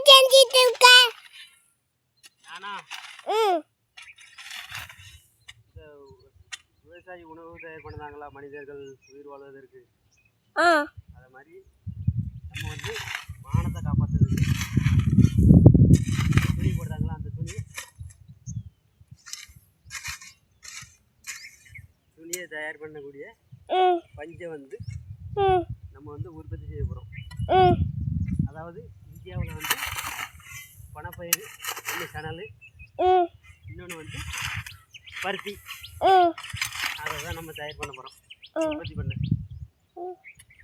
செஞ்சிட்டு இருக்க? நானா இந்த விவசாயி உணவு தயார் பண்ணாங்களா மனிதர்கள் உயிர் வாழ்வதற்கு, அதை மாதிரி நம்ம வந்து வானத்தை காப்பாற்றுறதுக்கு துணி போடுறாங்களா, அந்த துணியை தயார் பண்ணக்கூடிய பஞ்சை வந்து நம்ம வந்து உற்பத்தி செய்ய போகிறோம். அதாவது இந்தியாவில் வந்து பணப்பயிர், ஒன்று சணல், இன்னொன்று வந்து பருத்தி. அதை தான் நம்ம தயார் பண்ண போகிறோம், உற்பத்தி பண்ண.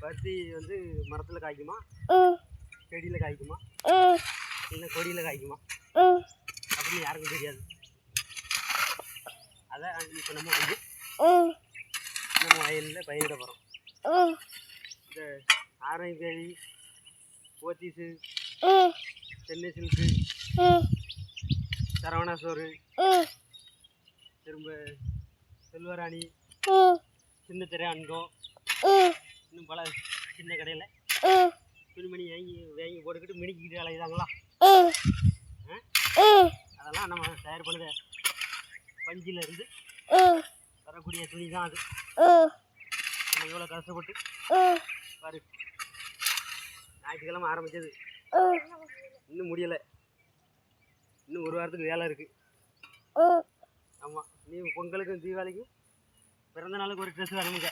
பருத்தி வந்து மரத்தில் காய்க்குமா, செடியில் காய்க்குமா, இல்லை கொடியில் காய்க்குமா அப்படின்னு யாருக்கும் தெரியாது. அதை இப்போ நம்ம வந்து நம்ம வயலில் பயிரிட போகிறோம். இந்த ஆரஞ்சேரி, போத்தீஸு, சென்னை சில்க்கு, சரவணா சோறு, திரும்ப செல்வராணி, சின்ன திரை அன்கோ, இன்னும் பல சின்ன கடையில் துணிமணி வாங்கி போட்டுக்கிட்டு மினிக்கிட்டு அலையுதாங்களா, அதெல்லாம் நம்ம தயார் பண்ணுற பஞ்சிலேருந்து வரக்கூடிய துணி தான் அது. நம்ம எவ்வளோ கஷ்டப்பட்டு பாரு, ஞாயிற்றுக்கிழமை ஆரம்பித்தது இன்னும் முடியலை, இன்னும் ஒரு வாரத்துக்கு வேலை இருக்குது. ஆமாம், நீ பொங்கலுக்கும் தீபாவளிக்கும் பிறந்த நாளுக்கு ஒரு ட்ரெஸ் வேணுமுங்க,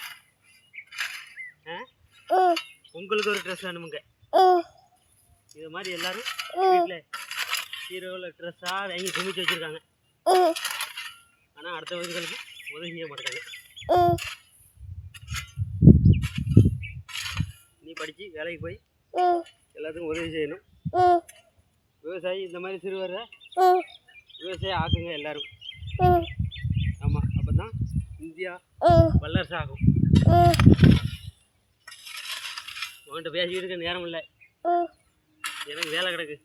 பொங்கலுக்கு ஒரு ட்ரெஸ் வேணுமுங்க. இது மாதிரி எல்லோரும் வீட்டில் ஹீரோவில் ட்ரெஸ்ஸாக வாங்கி குமிச்சு வச்சுருக்காங்க. ஆனால் அடுத்தவங்களுக்கு உதவி செய்ய மாட்டாங்க. நீ படித்து வேலைக்கு போய் எல்லாத்துக்கும் உதவி செய்யணும். விவசாயி இந்த மாதிரி சிறுவரை விவசாயம் ஆக்குங்க எல்லோரும். ஆமாம், அப்போ தான் இந்தியா வல்லரசு ஆகும். உன்கிட்ட பேசிக்கிட்டு இருக்க நேரம் இல்லை, எனக்கு வேலை கிடக்கு.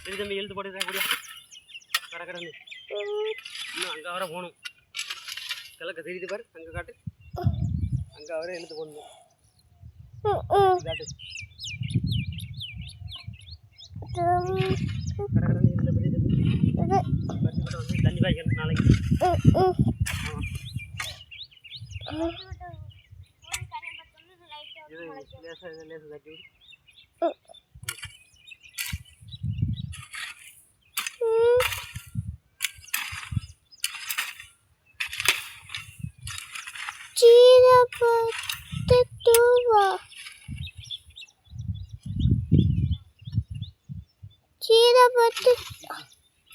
சரி தம்பி, எழுத்து போட்டு கூடிய கடற்கடன்னு இன்னும் அங்கே வர போகணும். கிழக்க தெரியுது பாரு, அங்கே காட்டு, அங்கே வர எழுத்து போடணும். காட்டு கடற்கடன்னு இல்லை பெரிய தம்பி, பருத்தி வந்து தண்ணி பாய்க்கணும் நாளைக்கு. இது லேசாக தட்டி விடு. சீரப்பட்டு